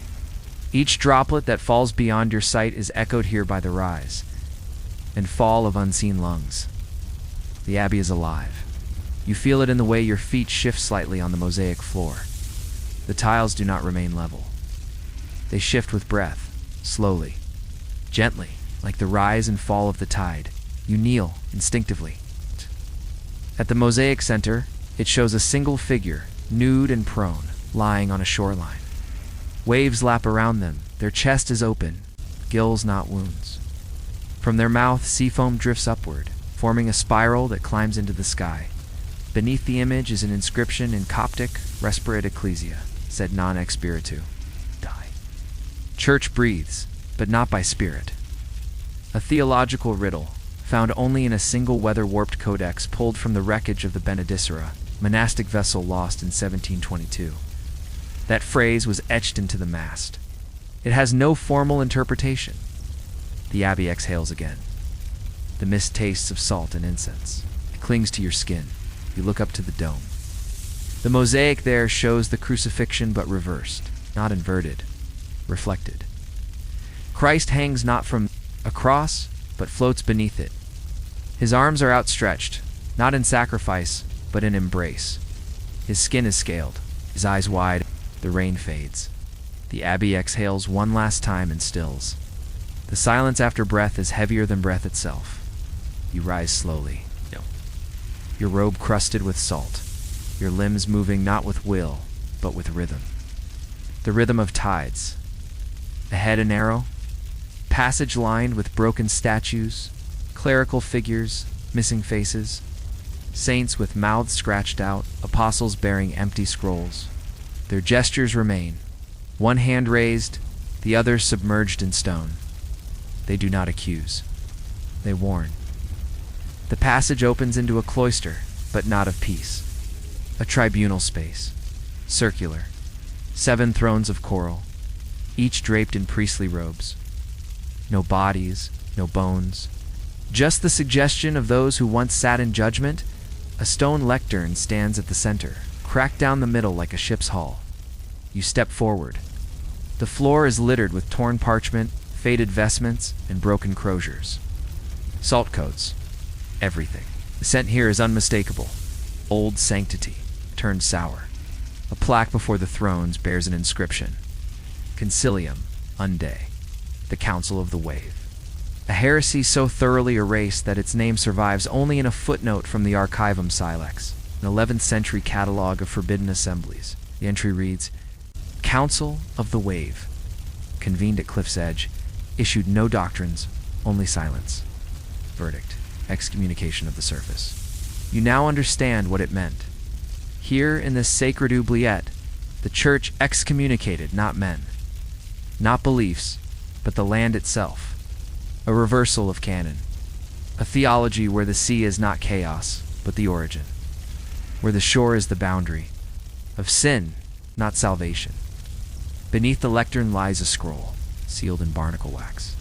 Each droplet that falls beyond your sight is echoed here by the rise and fall of unseen lungs. The abbey is alive. You feel it in the way your feet shift slightly on the mosaic floor. The tiles do not remain level. They shift with breath, slowly, gently, like the rise and fall of the tide. You kneel instinctively. At the mosaic center, it shows a single figure, nude and prone, lying on a shoreline. Waves lap around them. Their chest is open, gills not wounds. From their mouth, sea foam drifts upward, forming a spiral that climbs into the sky. Beneath the image is an inscription in Coptic, Respirat Ecclesia, sed non ex spiritu. Die. Church breathes, but not by spirit. A theological riddle, found only in a single weather-warped codex pulled from the wreckage of the Benedicera, monastic vessel lost in 1722. That phrase was etched into the mast. It has no formal interpretation. The abbey exhales again. The mist tastes of salt and incense. It clings to your skin. You look up to the dome. The mosaic there shows the crucifixion but reversed, not inverted, reflected. Christ hangs not from a cross, but floats beneath it. His arms are outstretched, not in sacrifice, but in embrace. His skin is scaled, his eyes wide. The rain fades. The abbey exhales one last time and stills. The silence after breath is heavier than breath itself. You rise slowly. No. Your robe crusted with salt. Your limbs moving not with will, but with rhythm. The rhythm of tides. Ahead an arrow. Passage lined with broken statues, clerical figures, missing faces. Saints with mouths scratched out, apostles bearing empty scrolls. Their gestures remain, one hand raised, the other submerged in stone. They do not accuse. They warn. The passage opens into a cloister, but not of peace. A tribunal space, circular, 7 thrones of coral, each draped in priestly robes. No bodies, no bones, just the suggestion of those who once sat in judgment. A stone lectern stands at the center, cracked down the middle like a ship's hull. You step forward. The floor is littered with torn parchment, faded vestments, and broken croziers. Salt coats. Everything. The scent here is unmistakable. Old sanctity, turned sour. A plaque before the thrones bears an inscription. Concilium Unde, the Council of the Wave. A heresy so thoroughly erased that its name survives only in a footnote from the Archivum Silex, an 11th century catalogue of forbidden assemblies. The entry reads, Council of the Wave, convened at Cliff's Edge, issued no doctrines, only silence. Verdict, excommunication of the surface. You now understand what it meant. Here in this sacred oubliette, the church excommunicated not men, not beliefs, but the land itself. A reversal of canon. A theology where the sea is not chaos, but the origin. Where the shore is the boundary. Of sin, not salvation. Beneath the lectern lies a scroll, sealed in barnacle wax.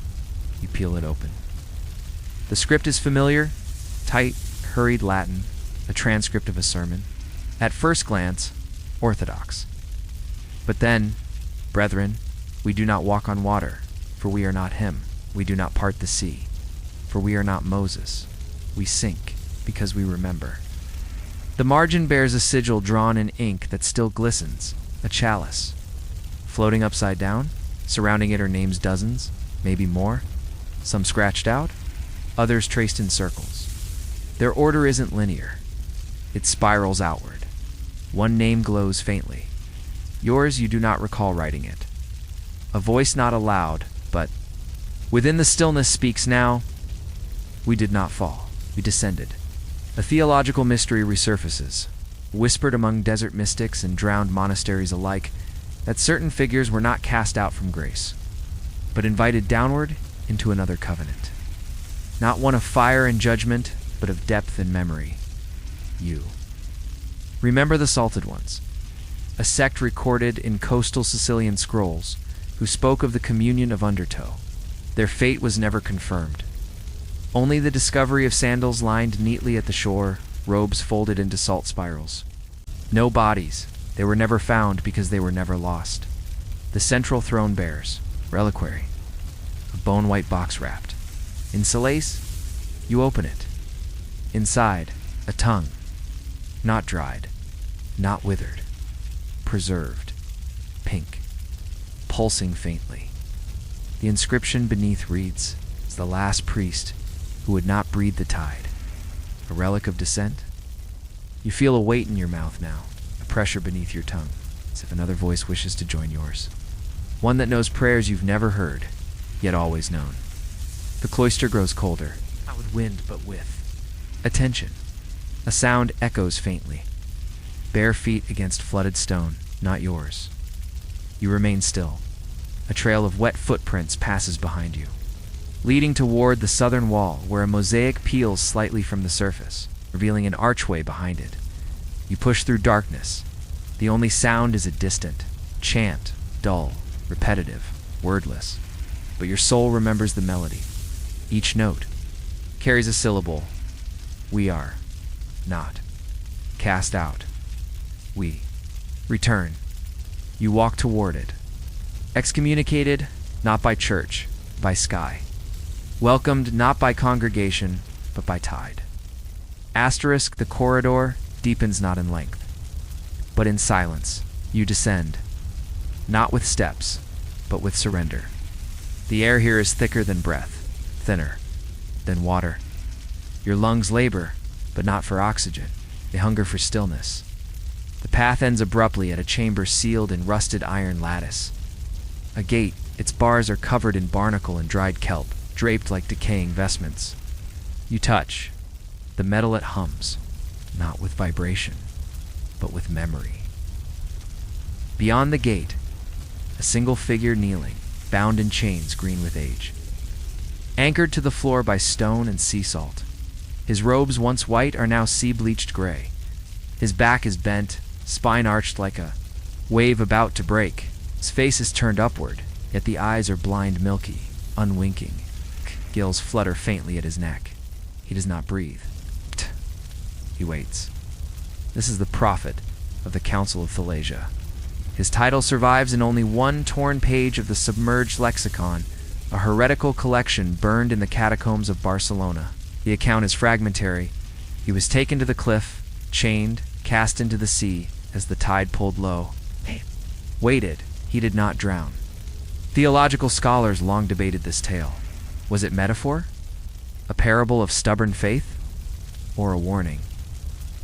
You peel it open. The script is familiar, Tight, hurried Latin, a transcript of a sermon. At first glance, orthodox. But then, brethren, we do not walk on water, for we are not him. We do not part the sea, for we are not Moses. We sink, because we remember. The margin bears a sigil drawn in ink that still glistens, a chalice. Floating upside down, surrounding it are names dozens, maybe more. Some scratched out, others traced in circles. Their order isn't linear. It spirals outward. One name glows faintly. Yours, you do not recall writing it. A voice not aloud, but within the stillness speaks now. We did not fall. We descended. A theological mystery resurfaces, whispered among desert mystics and drowned monasteries alike, that certain figures were not cast out from grace, but invited downward into another covenant. Not one of fire and judgment, but of depth and memory. You. Remember the Salted Ones, a sect recorded in coastal Sicilian scrolls, who spoke of the communion of undertow. Their fate was never confirmed. Only the discovery of sandals lined neatly at the shore, robes folded into salt spirals. No bodies. They were never found because they were never lost. The central throne bears, reliquary, a bone-white box wrapped. In solace, you open it. Inside, a tongue, not dried, not withered, preserved, pink, pulsing faintly. The inscription beneath reads, "It's the last priest who would not breed the tide." A relic of descent? You feel a weight in your mouth now, a pressure beneath your tongue, as if another voice wishes to join yours. One that knows prayers you've never heard, yet always known. The cloister grows colder, not with wind, but with attention. A sound echoes faintly. Bare feet against flooded stone, not yours. You remain still. A trail of wet footprints passes behind you, leading toward the southern wall where a mosaic peels slightly from the surface, revealing an archway behind it. You push through darkness. The only sound is a distant chant, dull, repetitive, wordless. But your soul remembers the melody. Each note carries a syllable. We are not cast out. We return. You walk toward it. Excommunicated, not by church, by sky. Welcomed not by congregation, but by tide. Asterisk, the corridor deepens not in length, but in silence. You descend, not with steps, but with surrender. The air here is thicker than breath, thinner than water. Your lungs labor, but not for oxygen. They hunger for stillness. The path ends abruptly at a chamber sealed in rusted iron lattice. A gate, its bars are covered in barnacle and dried kelp, draped like decaying vestments. You touch. The metal it hums, not with vibration, but with memory. Beyond the gate, a single figure kneeling, bound in chains green with age. Anchored to the floor by stone and sea salt. His robes, once white, are now sea-bleached gray. His back is bent, spine arched like a wave about to break. His face is turned upward, yet the eyes are blind milky, unwinking. Gills flutter faintly at his neck. He does not breathe. He waits. This is the prophet of the Council of Philistines. His title survives in only one torn page of the submerged lexicon, a heretical collection burned in the catacombs of Barcelona. The account is fragmentary. He was taken to the cliff, chained, cast into the sea as the tide pulled low. Waited, he did not drown. Theological scholars long debated this tale. Was it metaphor? A parable of stubborn faith? Or a warning?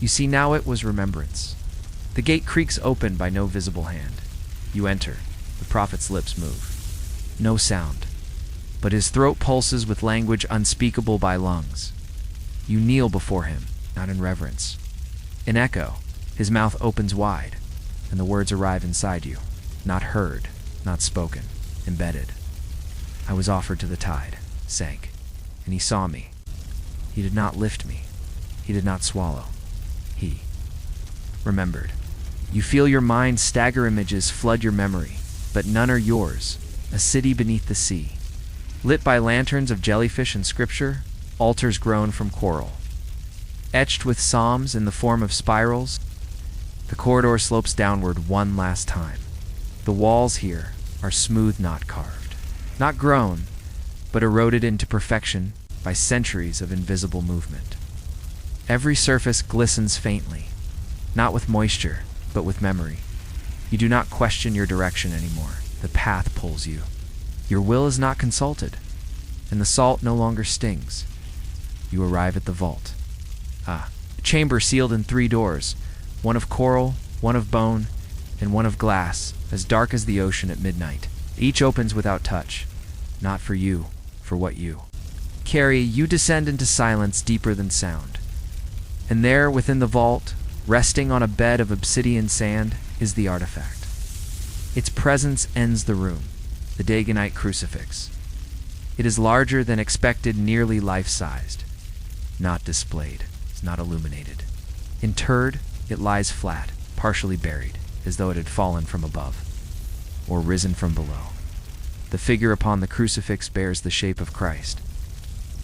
You see, now it was remembrance. The gate creaks open by no visible hand. You enter. The prophet's lips move. No sound. But his throat pulses with language unspeakable by lungs. You kneel before him, not in reverence. In echo, his mouth opens wide, and the words arrive inside you. Not heard, not spoken, embedded. I was offered to the tide, sank, and he saw me. He did not lift me. He did not swallow. He remembered. You feel your mind stagger images flood your memory, but none are yours. A city beneath the sea. Lit by lanterns of jellyfish and scripture, altars grown from coral. Etched with psalms in the form of spirals, the corridor slopes downward one last time. The walls here are smooth, not carved, not grown, but eroded into perfection by centuries of invisible movement. Every surface glistens faintly, not with moisture, but with memory. You do not question your direction anymore. The path pulls you. Your will is not consulted, and the salt no longer stings. You arrive at the vault. A chamber sealed in 3 doors, one of coral, one of bone, and one of glass, as dark as the ocean at midnight. Each opens without touch, not for you, for what you carry. You descend into silence deeper than sound. And there, within the vault, resting on a bed of obsidian sand, is the artifact. Its presence ends the room, the Dagonite crucifix. It is larger than expected, nearly life-sized. Not displayed, not illuminated. Interred, it lies flat, partially buried, as though it had fallen from above, or risen from below. The figure upon the crucifix bears the shape of Christ,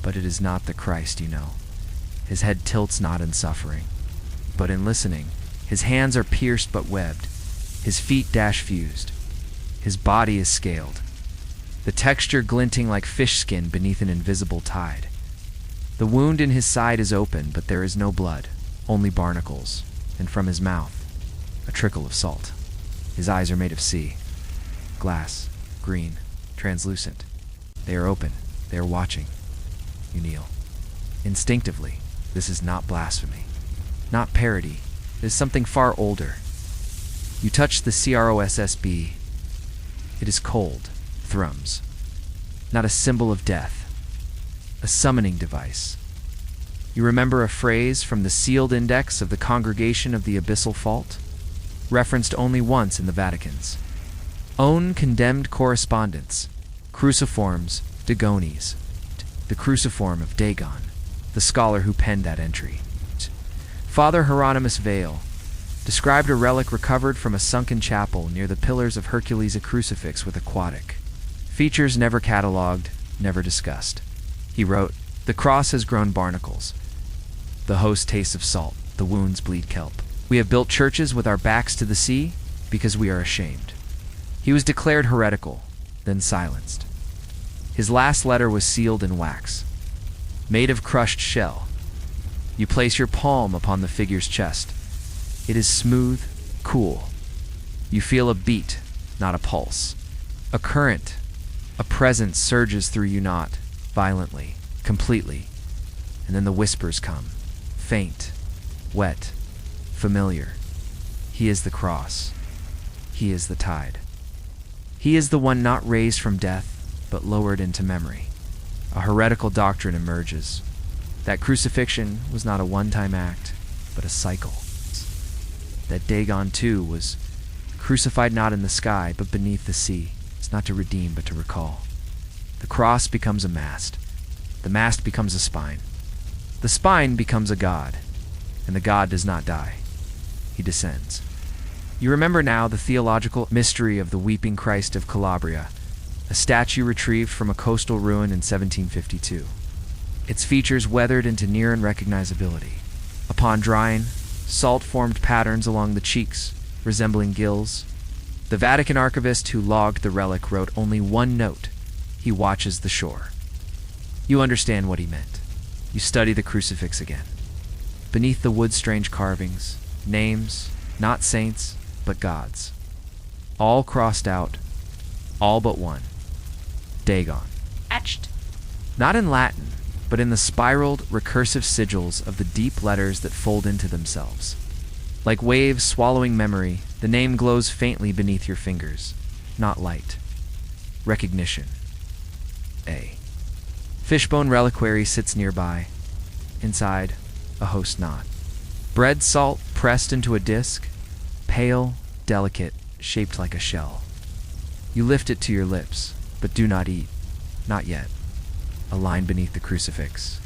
but it is not the Christ you know. His head tilts not in suffering, but in listening. His hands are pierced but webbed, his feet dash-fused. His body is scaled, the texture glinting like fish skin beneath an invisible tide. The wound in his side is open, but there is no blood, only barnacles, and from his mouth, a trickle of salt. His eyes are made of sea, glass, green, translucent. They are open, they are watching. You kneel. Instinctively, this is not blasphemy, not parody. It is something far older. You touch the CROSSB. It is cold, thrums. Not a symbol of death, a summoning device. You remember a phrase from the sealed index of the Congregation of the Abyssal Fault, referenced only once in the Vatican's own condemned correspondence, cruciforms Dagones, the cruciform of Dagon, the scholar who penned that entry. Father Hieronymus Vale described a relic recovered from a sunken chapel near the Pillars of Hercules, a crucifix with aquatic features never catalogued, never discussed. He wrote, "The cross has grown barnacles. The host tastes of salt. The wounds bleed kelp. We have built churches with our backs to the sea because we are ashamed." He was declared heretical, then silenced. His last letter was sealed in wax, made of crushed shell. You place your palm upon the figure's chest. It is smooth, cool. You feel a beat, not a pulse. A current, a presence surges through you, not violently, completely. And then the whispers come, faint, wet, familiar. He is the cross. He is the tide. He is the one not raised from death, but lowered into memory. A heretical doctrine emerges. That crucifixion was not a one-time act, but a cycle. That Dagon, too, was crucified not in the sky, but beneath the sea. It's not to redeem, but to recall. The cross becomes a mast. The mast becomes a spine. The spine becomes a god, and the god does not die. He descends. You remember now the theological mystery of the Weeping Christ of Calabria, a statue retrieved from a coastal ruin in 1752. Its features weathered into near unrecognizability. Upon drying, salt formed patterns along the cheeks, resembling gills. The Vatican archivist who logged the relic wrote only one note: he watches the shore. You understand what he meant. You study the crucifix again. Beneath the wood-strange carvings, names, not saints, but gods. All crossed out, all but one. Dagon. Etched. Not in Latin, but in the spiraled, recursive sigils of the deep letters that fold into themselves. Like waves swallowing memory, the name glows faintly beneath your fingers. Not light. Recognition. A. Fishbone reliquary sits nearby. Inside, a host knot. Bread salt pressed into a disc, pale, delicate, shaped like a shell. You lift it to your lips, but do not eat. Not yet. A line beneath the crucifix.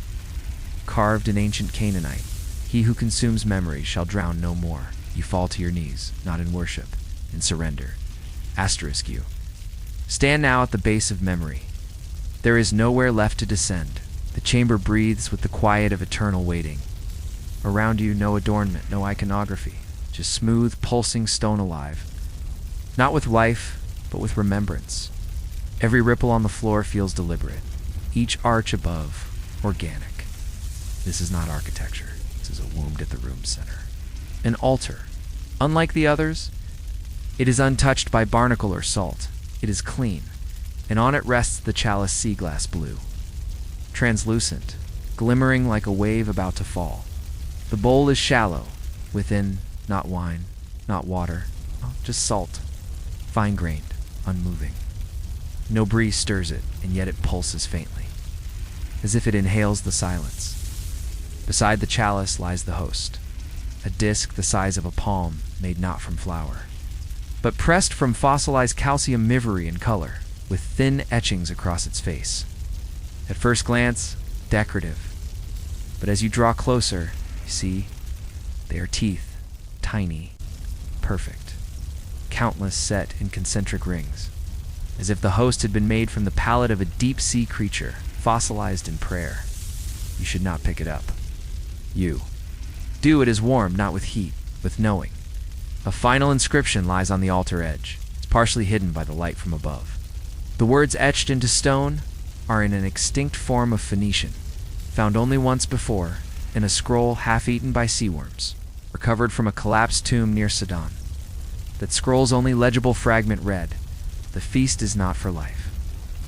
Carved in ancient Canaanite, he who consumes memory shall drown no more. You fall to your knees, not in worship, in surrender. Asterisk you. Stand now at the base of memory. There is nowhere left to descend. The chamber breathes with the quiet of eternal waiting. Around you, no adornment, no iconography, just smooth, pulsing stone alive. Not with life, but with remembrance. Every ripple on the floor feels deliberate. Each arch above, organic. This is not architecture. This is a wound at the room's center. An altar. Unlike the others, it is untouched by barnacle or salt. It is clean, and on it rests the chalice sea glass blue. Translucent, glimmering like a wave about to fall. The bowl is shallow. Within, not wine, not water, just salt. Fine-grained, unmoving. No breeze stirs it, and yet it pulses faintly, as if it inhales the silence. Beside the chalice lies the host, a disc the size of a palm made not from flour, but pressed from fossilized calcium ivory in color, with thin etchings across its face. At first glance, decorative, but as you draw closer, you see, they are teeth, tiny, perfect, countless set in concentric rings, as if the host had been made from the palate of a deep-sea creature, fossilized in prayer. You should not pick it up. You. Do it is warm, not with heat, with knowing. A final inscription lies on the altar edge. It's partially hidden by the light from above. The words etched into stone are in an extinct form of Phoenician, found only once before, in a scroll half-eaten by sea worms, recovered from a collapsed tomb near Sidon. That scroll's only legible fragment read, "The feast is not for life.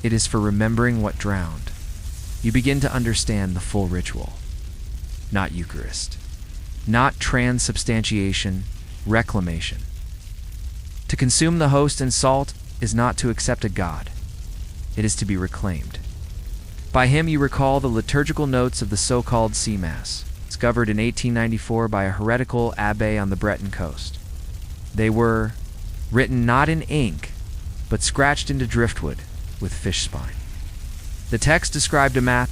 It is for remembering what drowned." You begin to understand the full ritual. Not Eucharist. Not transubstantiation, reclamation. To consume the host in salt is not to accept a god. It is to be reclaimed. By him you recall the liturgical notes of the so-called Sea Mass, discovered in 1894 by a heretical abbé on the Breton coast. They were written not in ink, but scratched into driftwood with fish spine. The text described a mass